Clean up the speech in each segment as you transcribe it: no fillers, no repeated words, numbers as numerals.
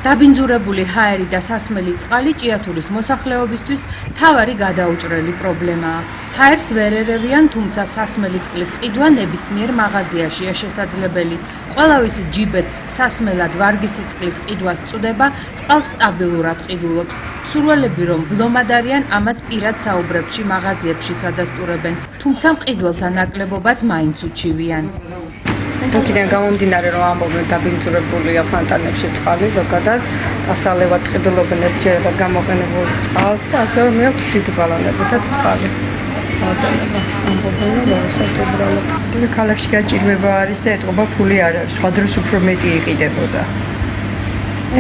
დაბინძურებული ჰაერი და სასმელი წყალი ჭიათურის მოსახლეობისთვის მთავარი გადაუჭრელი პრობლემაა. ჰაერს ვერ ერევიან, თუმცა სასმელი წყლის ყიდვა ნებისმიერ მაღაზიაშია შესაძლებელი. ყველავისი ჯიბეთს სასმელად ვარგისი წყლის ყიდვას წუდება, წყალს სტაბილურად ყიდულობს. მსურველები რომ ბლომად არიან, ამას პირად საუბრებში მაღაზიებშიც ადასტურებენ, თუმცა მყიდველთა ნაკლებობას მაინც უჩივიან. Აქედან გამომდინარე რომ ამბობენ დაბინძურებულია ფონტანებში წყალი ზოგადად დასალევად ყიდულობენ ერთჯერადად გამოყენებულ წყალს და ასევე მე აქვს დიდი ბალონებითაც წყალი. ამბობენ რომ საერთოდ ქალაქში გაჭირვება არის და ეთყობა ფული არ არის, სხვა დროს უფრო მეტი იყიდებოდა.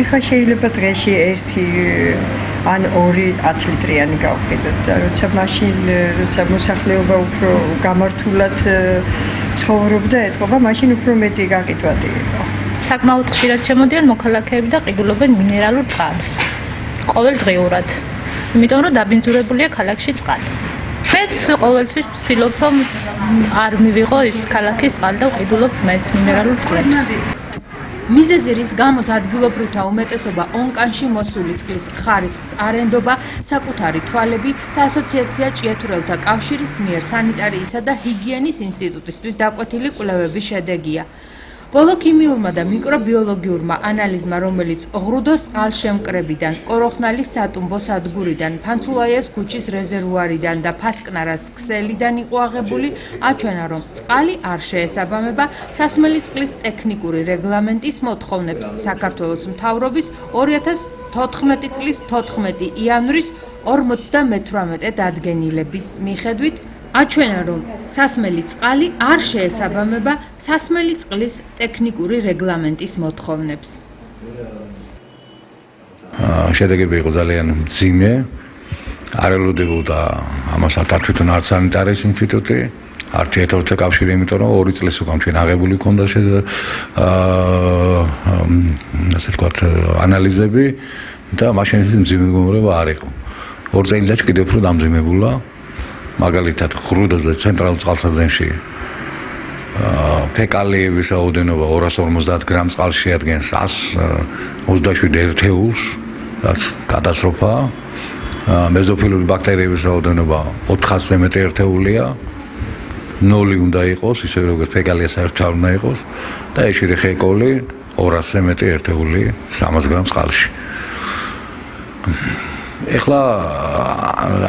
ეხლა შეიძლება დღეში 1 ან 2 10 ლიტრიანი გავყიდოთ და როცა მოსახლეობა უფრო გამართულად ცხოვრობდა ეთყობა, მაშინ უფრო მეტი გაყიდვადი იყო. საკმაოდ ხშირად შემოდიან მოქალაქეები და ყიდულობენ მინერალურ წყალს. ყოველდღიურად. იმიტომ რომ დაბინძურებულია ქალაქში წყალი. მეც ყოველთვის ვცდილობ რომ არ მივიღო ის ქალაქის წყალი და ვყიდულობ მეც მინერალურ წყლებს. მიზეზი რის გამოც ადგილობრივთა უმეტესობა ონკანში მოსული წყლის ხარისხს არ ენდობა, საკუთარი თვალები და ასოციაცია ჭიათურელთა კავშირის მიერ სანიტარიისა და ჰიგიენის ინსტიტუტისთვის დაკვეთილი კვლევების შედეგია. ბოლო ქიმიურმა და მიკრობიოლოგიურმა ანალიზმა, რომელიც ღრუდოს წყალშემკრებიდან, კოროხნალის სატუმბო სადგურიდან, ფანცულაიას ქუჩის რეზერვუარიდან და ფასკნარას ქსელიდან იყო აღებული, აჩვენა, რომ წყალი არ შეესაბამება სასმელი წყლის ტექნიკური რეგლამენტის მოთხოვნებს. საქართველოს მთავრობის 2014 წლის 14 იანვრის 48 დადგენილების მიხედვით აჩვენა, რომ სასმელი წყალი არ შეესაბამება სასმელი წყლის ტექნიკური რეგლამენტის მოთხოვნებს. შედეგები იყო ძალიან მძიმე. არ ელოდებოდა ამას თვითონ არც სანიტარიის ინსტიტუტი, არც ჭიათურთა კავშირი, იმიტომ რომ 2 წლის უკან ჩვენ აღებული ქონდა ასე ვთქვათ ანალიზები და მაშინ ის მძიმე მდგომარეობა არ იყო. 2 წელიწადში კიდევ უფრო დამძიმებულა. მაგალითად ღრუდოზე ცენტრალურ წყალსადენში ფეკალიების რაოდენობა 250 გრამს წყალს შეადგენს 127 ერთეულს, რაც კატასტროფაა. მეზოფილური ბაქტერიების რაოდენობა 400-ზე მეტი ერთეულია. 0 უნდა იყოს, ისე როგორც ფეკალია საერთოდ არ უნდა იყოს და ეშირიხი ეკოლი 200-ზე მეტი ერთეული 300 გრამს წყალში. ეხლა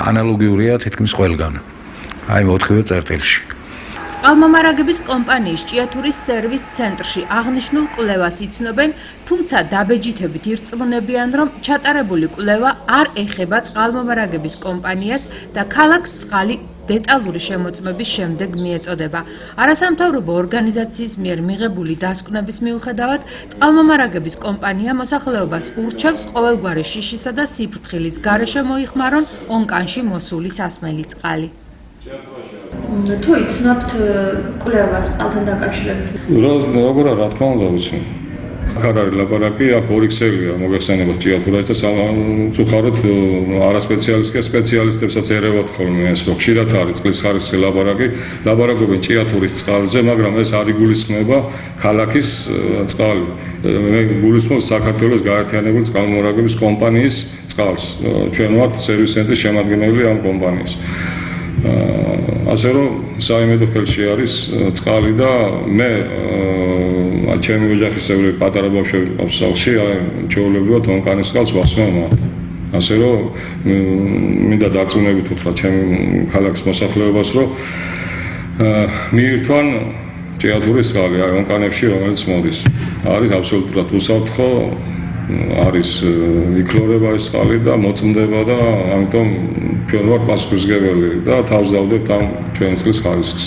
ანალოგიურია თითქმის ყველგან. აი 4-ვე წერტილში. წყალმომარაგების კომპანიის ჭიათურის სერვის ცენტრში აღნიშნულ კვლევას იცნობენ, თუმცა დაბეჯითებით ირწმუნებიან, რომ ჩატარებული კვლევა არ ეხება წყალმომარაგების კომპანიას და ქალაქს წყალი დეტალური შემოწმების შემდეგ მიეწოდება. არასამთავრობო ორგანიზაციის მიერ მიღებული დასკვნების მიუხედავად, წყალმომარაგების კომპანია მოსახლეობას ურჩევს ყოველგვარი შიშისა და სიფრთხილის გარეშე მოიხმარონ ონკანში მოსული სასმელი წყალი. თუ იცნობთ კვლევას წყალთან დაკავშირებით? როგორ რა თქმა უნდა ვიცი. აქ არის ლაბორატორია, აქ 2 ქსელია მოგეხსენებათ ჭიათურას და უხაროდ არასპეციალისტებს სპეციალისტებსაც ერევათ ხოლმე ეს რომ ხშირად არის წყლის ხარისხი ლაბორატორიები ჭიათურის წყალზე, მაგრამ ეს არ იგულისხმება ქალაქის წყალი. მე გულისხმობ საქართველოს გაერთიანებული წყალმომარაგების კომპანიის წყალს. ჩვენ ვართ სერვის ცენტრის შემადგენელი ამ კომპანიის. ასე რომ საიმედო ხელში არის წყალი და მე ჩემი ოჯახისებრები პატარა ბავშვები ყავს სახლში, ჩვეულებრივად ონკანის წყალს ვასმევ. ასე რომ მინდა დარწმუნებით უთხრა ჩემი ქალაქის მოსახლეობას, რომ მიირთვან ჭიათურის წყალი ონკანებში, რომელიც მოდის. არის აბსოლუტურად უსაფრთხო, არის იკლორება ეს წყალი და მოწმდება და ამიტომ ჩვენ ვართ პასუხისმგებელი და თავს დავდებთ ამ ჩვენი წყლის ხარისხს.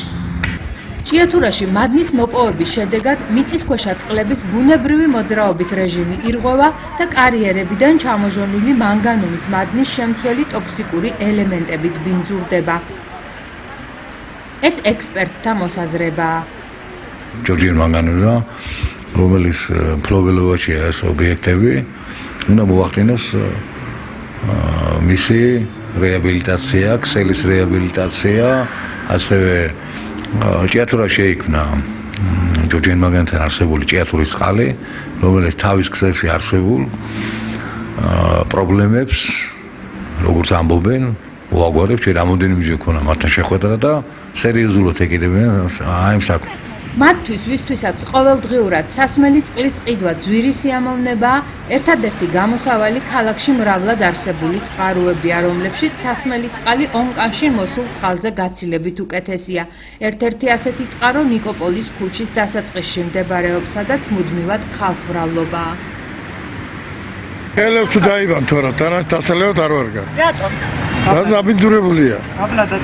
ჭიათურაში მადნის მოპოვების შედეგად მიწისქვეშა წყლების ბუნებრივი მოძრაობის რეჟიმი ირღვევა და კარიერებიდან ჩამოჟონილი მანგანუმის მადნის შემცველი ტოქსიკური ელემენტებით ბინძურდება. ეს ექსპერტთა მოსაზრებაა. ჯორჯიან მანგანუმი, რომელიც ფლობელოვაშია ეს ობიექტები, უნდა მოახდინოს მისი რეაბილიტაცია, ქსელის რეაბილიტაცია, ასევე ჭიათურა შეიქმნა ჯორჯიან მანგანუმთან არსებული ჭიათურის წყალი, რომელიც თავის ქსელში არსებულ პრობლემებს როგორც ამბობენ უაგვარებს, че რამოდენიმე ქონა მათთან შეხვედრა და სერიოზულად ეკიდებიან აი ამ საქმეს. მათთვის, ვისთვისაც ყოველდღიურად სასმელი წყლის ყიდვა ძვირი სიამოვნებაა, ერთადერთი გამოსავალი ქალაქში მრავლად არსებული წყაროებია, რომლებშიც სასმელი წყალი ონკანში მოსულ წყალზე გაცილებით უკეთესია. ერთ-ერთი ასეთი წყარო ნიკოპოლის ქუჩის დასაწყისში მდებარეობს, სადაც მუდმივად ხალხმრავლობაა. ელევ თუ დაიბან თორა დასალევად არ ვარგა. რატომ? რა დაბინძურებულია? აბლადად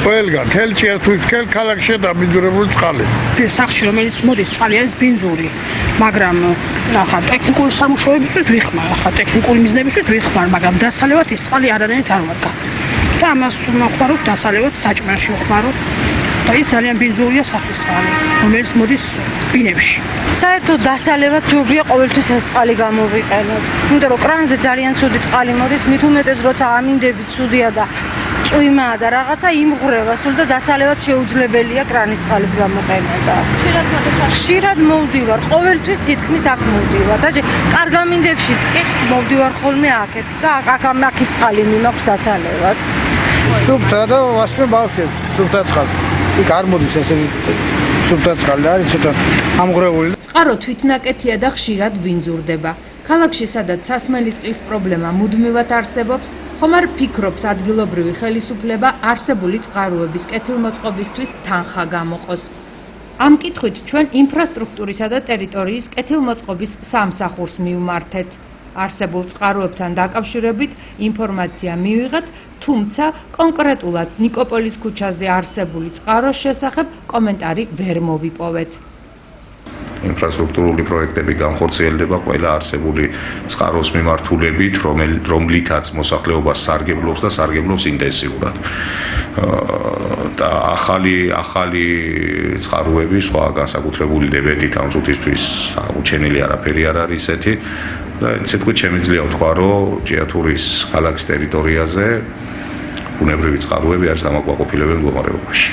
ყველგან თელჭია თუ თელ ქალაქში დაბინძურებული წყალი. ეს სახში რომელიც მოდის წყალი არის ბინძური, მაგრამ ახლა ტექნიკური სამუშაოებისთვის ვიხმარ, ახლა ტექნიკური მიზნებისთვის ვიხმარ, მაგრამ დასალევად ის წყალი არანაირად არ ვარგა. და ამას ვმოხმაროთ დასალევად საჭმელში ვხმაროთ. და ის ძალიან ბინძურია სახლის წყალი, რომელიც მოდის ბინებში. საერთოდ დასალევად ჯობია ყოველთვის ეს წყალი გამოვიყენოთ. იმიტომ რომ კრანზე ძალიან ცუდი წყალი მოდის, მით უმეტეს როცა ამინდები ცუდია და წვიმაა და რაღაცა იმღვრება სულ და დასალევად შეუძლებელია კრანის წყალის გამოყენება. ხშირად მოვდივარ, ყოველთვის თითქმის აქ მოვდივარ და კარგ ამინდებშიც კი მოვდივარ ხოლმე აქეთ და აქის წყალი მიმაქვს დასალევად. სუფთა და ვასწრებ ბავშვებს, სუფთა წყალი. იქ არ მოდის ესეთი სუფთა წყალი, არის ცოტა ამღრეული. წყარო თვითნაკეთია და ხშირად ბინძურდება. ქალაქში, სადაც სასმელი წყლის პრობლემა მუდმივად არსებობს, ხომ არ ფიქრობს ადგილობრივი ხელისუფლება არსებული წყაროების კეთილმოწყობისთვის თანხა გამოყოს. ამ კითხვით ჩვენ ინფრასტრუქტურისა და ტერიტორიის კეთილმოწყობის სამსახურს მივმართეთ. არსებულ წყაროებთან დაკავშირებით ინფორმაცია მივიღეთ, თუმცა კონკრეტულად ნიკოპოლის ქუჩაზე არსებული წყაროს შესახებ კომენტარი ვერ მოვიპოვეთ. ინფრასტრუქტურული პროექტები განხორციელდება ყველა არსებული წყაროს მიმართულებით, რომლითაც მოსახლეობა სარგებლობს და სარგებლობს ინტენსიურად. და ახალი წყაროები, სხვა განსაკუთრებული დებედით ამ წუთისთვის უჩენილი არაფერი არ არის ესეთი. და ცეთქვით შემიძლია ვთქვა, რომ ჭიათურის ქალაქის ტერიტორიაზე ბუნებრივი წყაროები არის დამაკმაყოფილებელ მდგომარეობაში.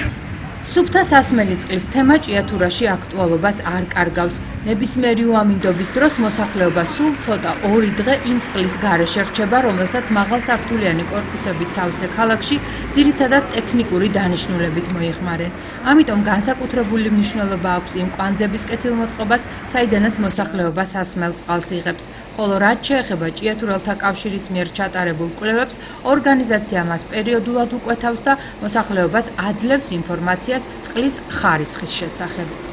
სუფთა სასმელი წყლის თემა ჭიათურაში აქტუალობას არ კარგავს. ნებისმიერი უამინდობის დროს მოსახლეობა სულ ცოტა 2 დღე იმ წყლის გარეშე რჩება, რომელსაც მაღალსართულიანი კორპუსებით სავსე ქალაქში ძირითადად ტექნიკური დანიშნულებით მოიხმარენ. ამიტომ განსაკუთრებული მნიშვნელობა აქვს იმ კვანძების კეთილმოწყობას, საიდანაც მოსახლეობა სასმელ წყალს იღებს. ხოლო რაც შეეხება ჭიათურელთა კავშირის მიერ ჩატარებულ კვლევებს, ორგანიზაცია მას პერიოდულად უკვეთავს და მოსახლეობას აძლევს ინფორმაციას წყლის ხარისხის შესახებ.